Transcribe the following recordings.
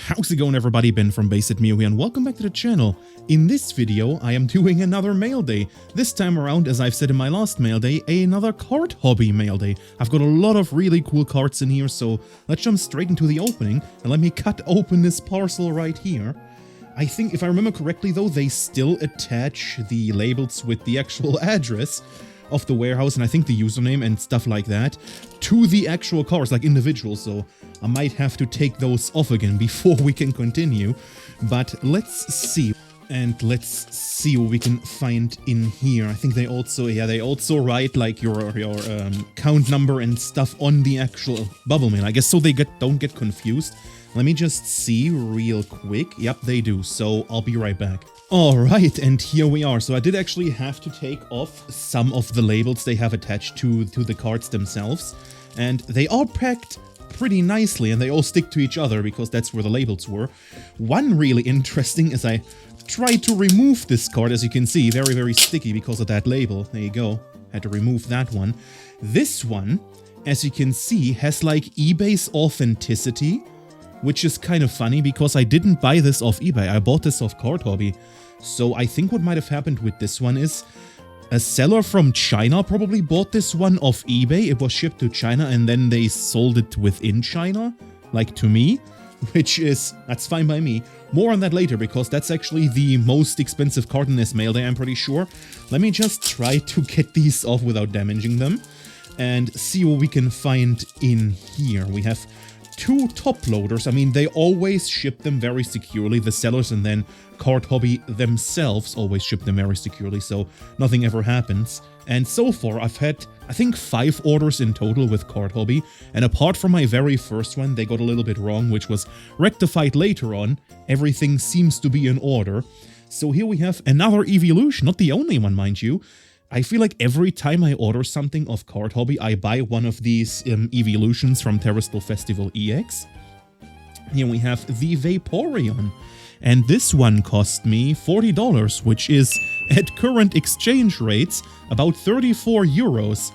How's it going, everybody? Ben from basesetmew here, and welcome back to the channel. In this video, I am doing another mail day. This time around, as I've said in my last mail day, another Cardhobby mail day. I've got a lot of really cool cards in here, so let's jump straight into the opening, and let me cut open this parcel right here. I think, if I remember correctly though, they still attach the labels with the actual address of the warehouse, and I think the username and stuff like that, to the actual cards, like individuals, so I might have to take those off again before we can continue. But let's see. And let's see what we can find in here. I think they also write like your count number and stuff on the actual bubble mail, I guess, so they don't get confused. Let me just see real quick. Yep, they do, so I'll be right back. Alright, and here we are. So I did actually have to take off some of the labels they have attached to the cards themselves. And they are packed pretty nicely, and they all stick to each other because that's where the labels were. One really interesting is I tried to remove this card, as you can see, very, very sticky because of that label. There you go. Had to remove that one. This one, as you can see, has like eBay's authenticity, which is kind of funny because I didn't buy this off eBay. I bought this off Cardhobby. So I think what might have happened with this one is a seller from China probably bought this one off eBay. It was shipped to China and then they sold it within China, like to me, that's fine by me. More on that later because that's actually the most expensive card in this mail day, I'm pretty sure. Let me just try to get these off without damaging them and see what we can find in here. We have two top loaders. I mean, they always ship them very securely, the sellers, and then Cardhobby themselves always ship them very securely, so nothing ever happens. And so far, I've had, I think, 5 orders in total with Cardhobby, and apart from my very first one, they got a little bit wrong, which was rectified later on. Everything seems to be in order. So here we have another evolution, not the only one, mind you. I feel like every time I order something off Cardhobby, I buy one of these evolutions from Terrestrial Festival EX. Here we have the Vaporeon, and this one cost me $40, which is, at current exchange rates, about 34 euros.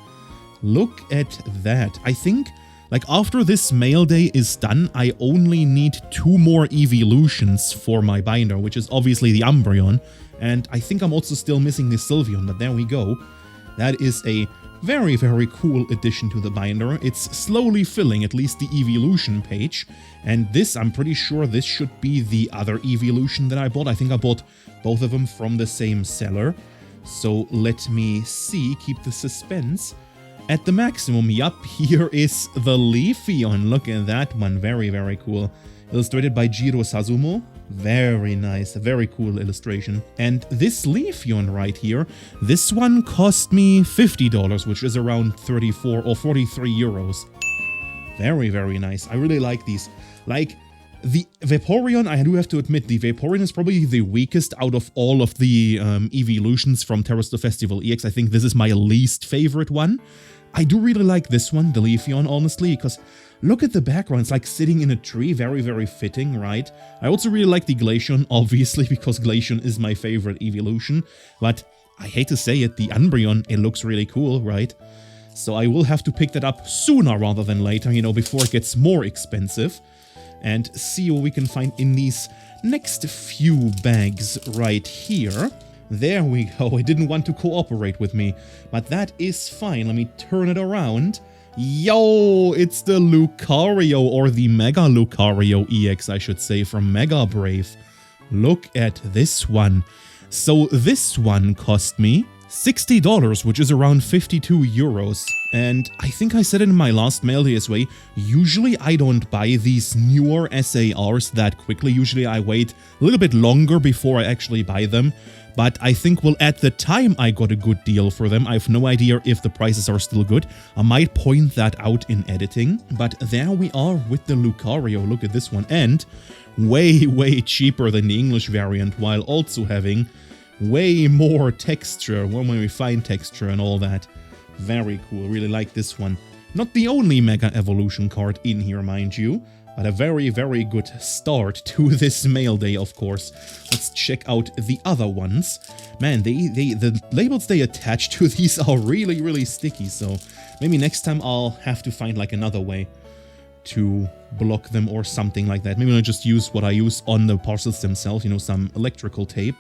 Look at that. I think, like, after this mail day is done, I only need 2 more evolutions for my binder, which is obviously the Umbreon. And I think I'm also still missing the Sylveon, but there we go. That is a very, very cool addition to the binder. It's slowly filling at least the evolution page. And this, I'm pretty sure this should be the other evolution that I bought. I think I bought both of them from the same seller. So let me see, keep the suspense at the maximum. Yup, here is the Leafeon. Look at that one, very, very cool. Illustrated by Jiro Sazumo. Very nice, a very cool illustration. And this Leafeon right here, this one cost me $50, which is around 34 or 43 euros. Very, very nice. I really like these. Like, the Vaporeon, I do have to admit, the Vaporeon is probably the weakest out of all of the evolutions from Terrestrial Festival EX. I think this is my least favorite one. I do really like this one, the Leafeon, honestly, because look at the background. It's like sitting in a tree. Very, very fitting, right? I also really like the Glaceon, obviously, because Glaceon is my favorite evolution. But I hate to say it, the Umbreon, it looks really cool, right? So I will have to pick that up sooner rather than later, you know, before it gets more expensive. And see what we can find in these next few bags right here. There we go. It didn't want to cooperate with me, but that is fine. Let me turn it around. Yo, it's the Lucario, or the Mega Lucario EX, I should say, from Mega Brave. Look at this one. So this one cost me $60, which is around 52 euros. And I think I said it in my last mail day as well. Usually I don't buy these newer SARs that quickly. Usually I wait a little bit longer before I actually buy them. But I think, well, at the time I got a good deal for them. I have no idea if the prices are still good. I might point that out in editing. But there we are with the Lucario. Look at this one. And way, way cheaper than the English variant, while also having way more texture, one way we find texture and all that. Very cool. Really like this one. Not the only Mega Evolution card in here, mind you, but a very, very good start to this mail day, of course. Let's check out the other ones. Man, the labels they attach to these are really, really sticky, so maybe next time I'll have to find like another way. to block them or something like that. Maybe I'll just use what I use on the parcels themselves, you know, some electrical tape.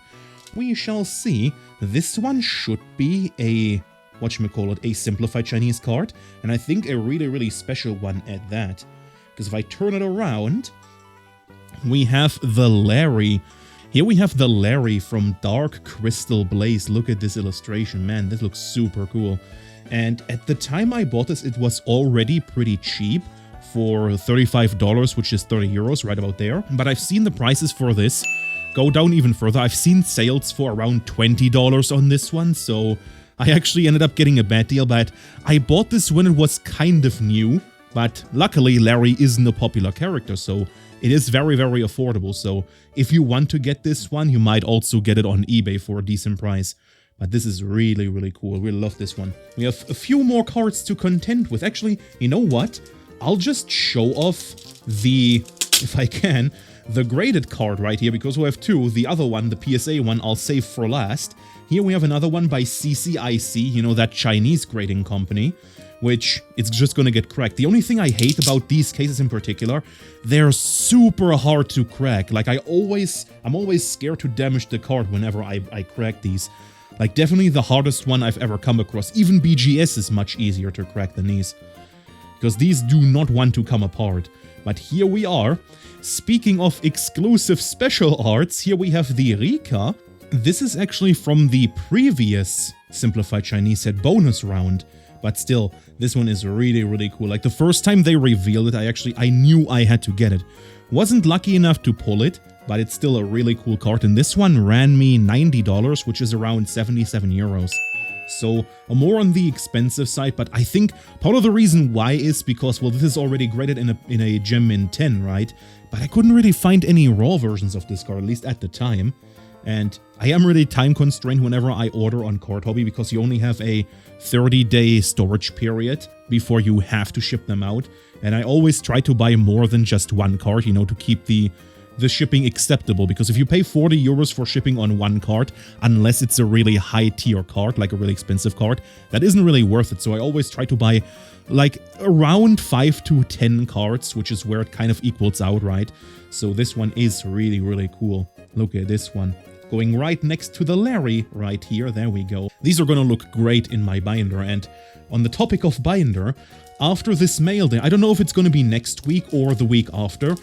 We shall see. This one should be a, whatchamacallit, a simplified Chinese card, and I think a really, really special one at that. Because if I turn it around, we have the Larry. Here we have the Larry from Dark Crystal Blaze. Look at this illustration, man, this looks super cool. And at the time I bought this, it was already pretty cheap for $35, which is 30 euros, right about there. But I've seen the prices for this go down even further. I've seen sales for around $20 on this one, so I actually ended up getting a bad deal. But I bought this when it was kind of new, but luckily Larry isn't a popular character, so it is very, very affordable. So if you want to get this one, you might also get it on eBay for a decent price. But this is really, really cool. We love this one. We have a few more cards to contend with. Actually, you know what? I'll just show off the, if I can, the graded card right here, because we have two. The other one, the PSA one, I'll save for last. Here we have another one by CCIC, you know, that Chinese grading company, which it's just gonna get cracked. The only thing I hate about these cases in particular, they're super hard to crack. Like I'm always scared to damage the card whenever I crack these. Like definitely the hardest one I've ever come across. Even BGS is much easier to crack than these, because these do not want to come apart. But here we are. Speaking of exclusive special arts, here we have the Rika. This is actually from the previous Simplified Chinese set bonus round. But still, this one is really, really cool. Like the first time they revealed it, I knew I had to get it. Wasn't lucky enough to pull it, but it's still a really cool card. And this one ran me $90, which is around 77 euros. So more on the expensive side, but I think part of the reason why is because, well, this is already graded in a Gem Min 10, right? But I couldn't really find any raw versions of this card, at least at the time. And I am really time constrained whenever I order on Cardhobby, because you only have a 30-day storage period before you have to ship them out. And I always try to buy more than just one card, you know, to keep the shipping acceptable, because if you pay 40 euros for shipping on one card, unless it's a really high tier card, like a really expensive card, that isn't really worth it. So I always try to buy like around 5 to 10 cards, which is where it kind of equals out, right? So this one is really, really cool. Look at this one. Going right next to the Larry right here. There we go. These are going to look great in my binder. And on the topic of binder, after this mail day, I don't know if it's going to be next week or the week after.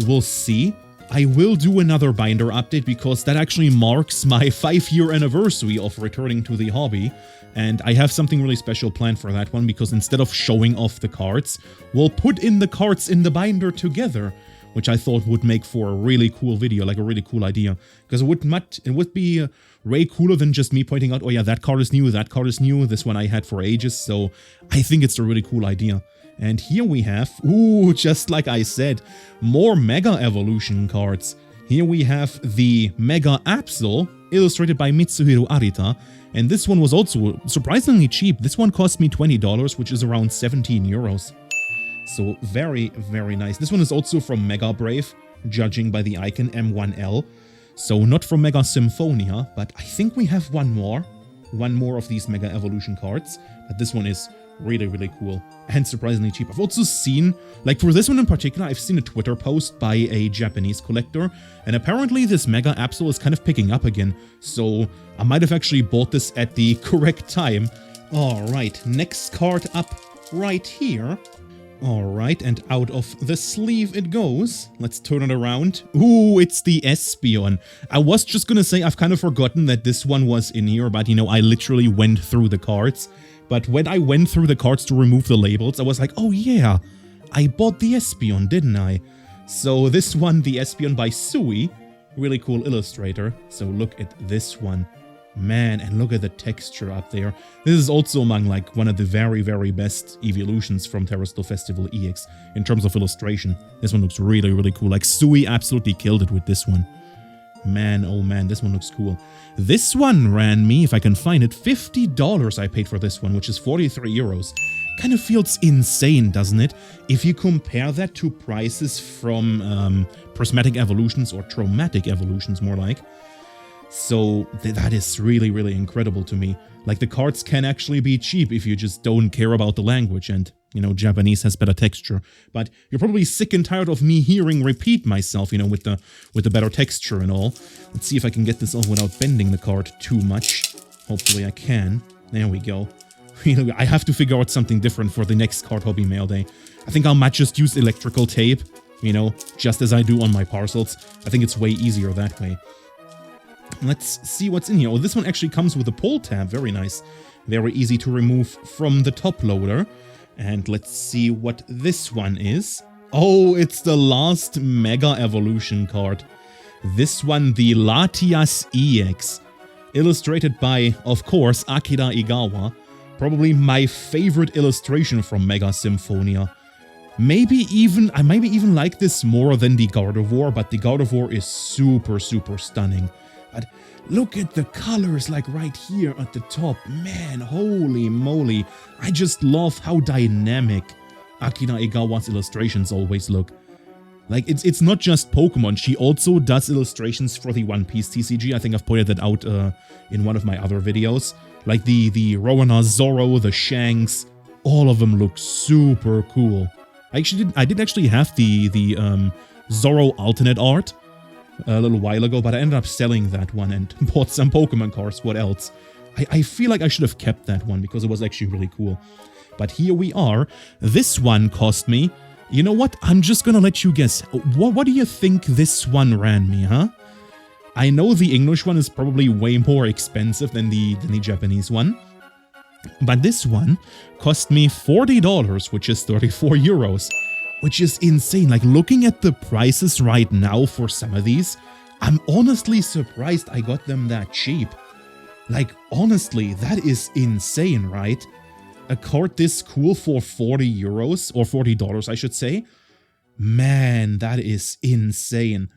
We'll see. I will do another binder update, because that actually marks my 5-year anniversary of returning to the hobby. And I have something really special planned for that one, because instead of showing off the cards, we'll put in the cards in the binder together, which I thought would make for a really cool video, like a really cool idea. Because it would be way cooler than just me pointing out, oh yeah, that card is new, that card is new, this one I had for ages. So I think it's a really cool idea. And here we have, ooh, just like I said, more Mega Evolution cards. Here we have the Mega Absol, illustrated by Mitsuhiro Arita. And this one was also surprisingly cheap. This one cost me $20, which is around 17 euros. So very, very nice. This one is also from Mega Brave, judging by the icon M1L. So not from Mega Symphonia, but I think we have one more of these Mega Evolution cards. But this one is really, really cool and surprisingly cheap. I've also seen, like for this one in particular, I've seen a Twitter post by a Japanese collector, and apparently this Mega Absol is kind of picking up again. So I might have actually bought this at the correct time. Alright, next card up right here. Alright, and out of the sleeve it goes. Let's turn it around. Ooh, it's the Espeon. I was just gonna say I've kind of forgotten that this one was in here, but you know, I literally went through the cards. But when I went through the cards to remove the labels, I was like, oh yeah, I bought the Espeon, didn't I? So this one, the Espeon by Sui, really cool illustrator. So look at this one. Man, and look at the texture up there. This is also among like one of the very, very best evolutions from Terrestrial Festival EX in terms of illustration. This one looks really, really cool. Like Sui absolutely killed it with this one. Man, oh man, this one looks cool. This one ran me, if I can find it, $50 I paid for this one, which is 43 euros. Kind of feels insane, doesn't it? If you compare that to prices from Prismatic Evolutions or Traumatic Evolutions, more like. So that is really, really incredible to me. Like the cards can actually be cheap if you just don't care about the language, and You know, Japanese has better texture. But you're probably sick and tired of me hearing repeat myself, you know, with the better texture and all. Let's see if I can get this off without bending the card too much. Hopefully I can. There we go. I have to figure out something different for the next Cardhobby mail day. I think I might just use electrical tape, you know, just as I do on my parcels. I think it's way easier that way. Let's see what's in here. Oh, this one actually comes with a pull tab. Very nice. Very easy to remove from the top loader. And let's see what this one is. Oh, it's the last Mega Evolution card. This one, the Latias EX. Illustrated by, of course, Akira Igawa. Probably my favorite illustration from Mega Symphonia. Maybe even, I maybe even like this more than the Gardevoir, but the Gardevoir is super, super stunning. But look at the colors, like right here at the top. Man, holy moly. I just love how dynamic Akira Igawa's illustrations always look. Like, it's not just Pokemon. She also does illustrations for the One Piece TCG. I think I've pointed that out in one of my other videos. Like the Rowana Zoro, the Shanks, all of them look super cool. I did actually have the Zoro alternate art a little while ago, but I ended up selling that one and bought some Pokemon cards. What else? I feel like I should have kept that one because it was actually really cool. But here we are. This one cost me... You know what? I'm just gonna let you guess. What do you think this one ran me, huh? I know the English one is probably way more expensive than the Japanese one. But this one cost me $40, which is 34 euros. Which is insane. Like, looking at the prices right now for some of these, I'm honestly surprised I got them that cheap. Like, honestly, that is insane, right? A card this cool for 40 euros, or $40, I should say. Man, that is insane.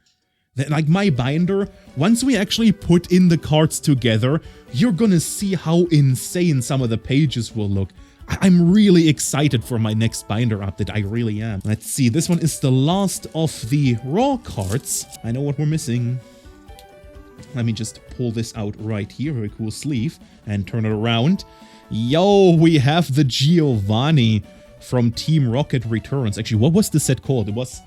Like, my binder, once we actually put in the cards together, you're gonna see how insane some of the pages will look. I'm really excited for my next binder update, I really am. Let's see, this one is the last of the raw cards. I know what we're missing. Let me just pull this out right here, very cool sleeve, and turn it around. Yo, we have the Giovanni from Team Rocket Returns. Actually, what was the set called? It was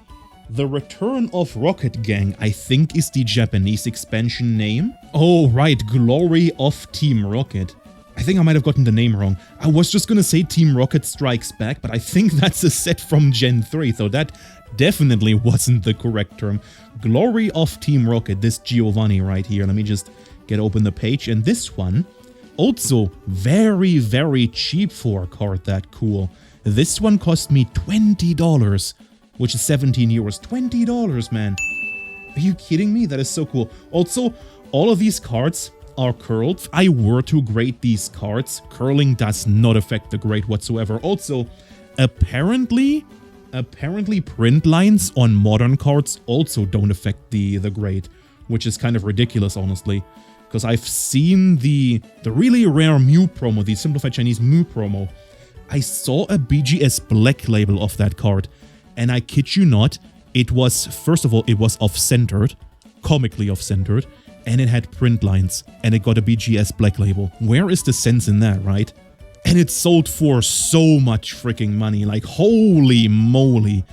The Return of Rocket Gang, I think is the Japanese expansion name. Oh, right, Glory of Team Rocket. I think I might have gotten the name wrong. I was just gonna say Team Rocket Strikes Back, but I think that's a set from Gen 3, so that definitely wasn't the correct term. Glory of Team Rocket, this Giovanni right here. Let me just get open the page, and this one... Also, very, very cheap for a card that cool. This one cost me $20, which is 17 euros. $20, man. Are you kidding me? That is so cool. Also, all of these cards are curled. If I were to grade these cards, curling does not affect the grade whatsoever. Also, apparently print lines on modern cards also don't affect the grade, which is kind of ridiculous, honestly. Because I've seen the really rare Mew promo, the Simplified Chinese Mew promo. I saw a BGS black label of that card, and I kid you not, it was, first of all, it was off-centered, comically off-centered, and it had print lines, and it got a BGS black label. Where is the sense in that, right? And it sold for so much freaking money, like holy moly.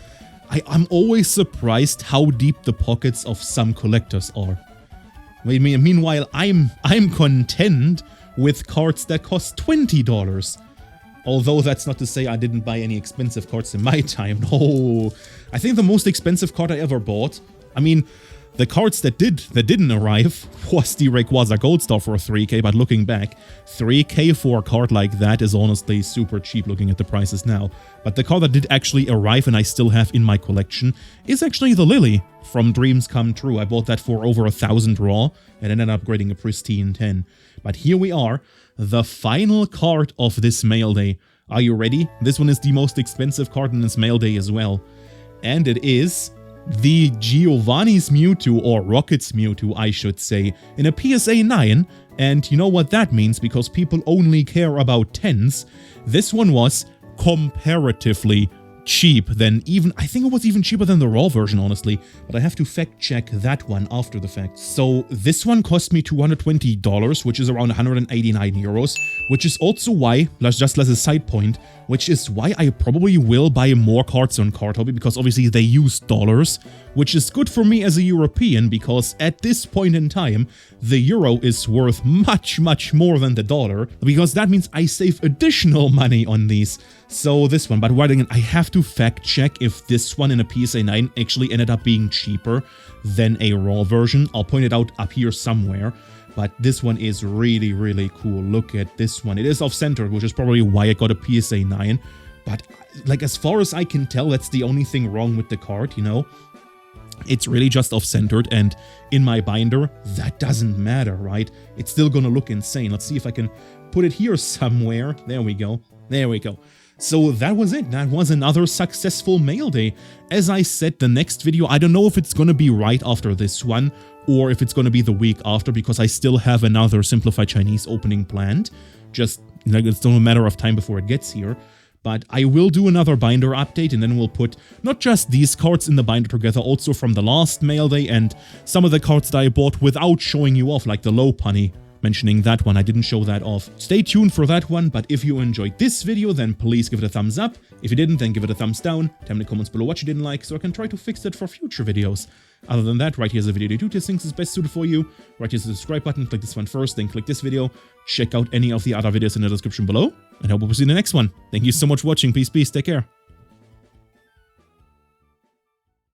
I'm always surprised how deep the pockets of some collectors are. Meanwhile, I'm content with cards that cost $20. Although that's not to say I didn't buy any expensive cards in my time. No, I think the most expensive card I ever bought, I mean, the cards that didn't arrive was the Rayquaza Gold Star for 3k, but looking back, 3k for a card like that is honestly super cheap looking at the prices now. But the card that did actually arrive and I still have in my collection is actually the Lily from Dreams Come True. I bought that for over 1,000 raw and ended up grading a pristine 10. But here we are, the final card of this mail day. Are you ready? This one is the most expensive card in this mail day as well. And it is the Giovanni's Mewtwo, or Rocket's Mewtwo, I should say, in a PSA 9. And you know what that means, because people only care about 10s. This one was comparatively cheap than even, I think it was even cheaper than the raw version, honestly, but I have to fact check that one after the fact. So this one cost me $220, which is around 189 euros, which is also why, just as a side point, which is why I probably will buy more cards on Cardhobby, because obviously they use dollars, which is good for me as a European, because at this point in time, the euro is worth much, much more than the dollar, because that means I save additional money on these. So this one, but again, I have to fact check if this one in a PSA 9 actually ended up being cheaper than a raw version. I'll point it out up here somewhere, but this one is really, really cool. Look at this one. It is off-centered, which is probably why I got a PSA 9, but like as far as I can tell, that's the only thing wrong with the card, you know? It's really just off-centered, and in my binder, that doesn't matter, right? It's still gonna look insane. Let's see if I can put it here somewhere. There we go. There we go. So that was it. That was another successful mail day. As I said, the next video, I don't know if it's gonna be right after this one, or if it's gonna be the week after, because I still have another Simplified Chinese opening planned. Just, like, it's still a matter of time before it gets here. But I will do another binder update, and then we'll put not just these cards in the binder together, also from the last mail day, and some of the cards that I bought without showing you off, like the low punny. Mentioning that one, I didn't show that off. Stay tuned for that one, but if you enjoyed this video, then please give it a thumbs up. If you didn't, then give it a thumbs down. Tell me in the comments below what you didn't like, so I can try to fix it for future videos. Other than that, right here's a video to do things is best suited for you. Right here's the subscribe button, click this one first, then click this video. Check out any of the other videos in the description below, and I hope we'll see you in the next one. Thank you so much for watching, peace, take care.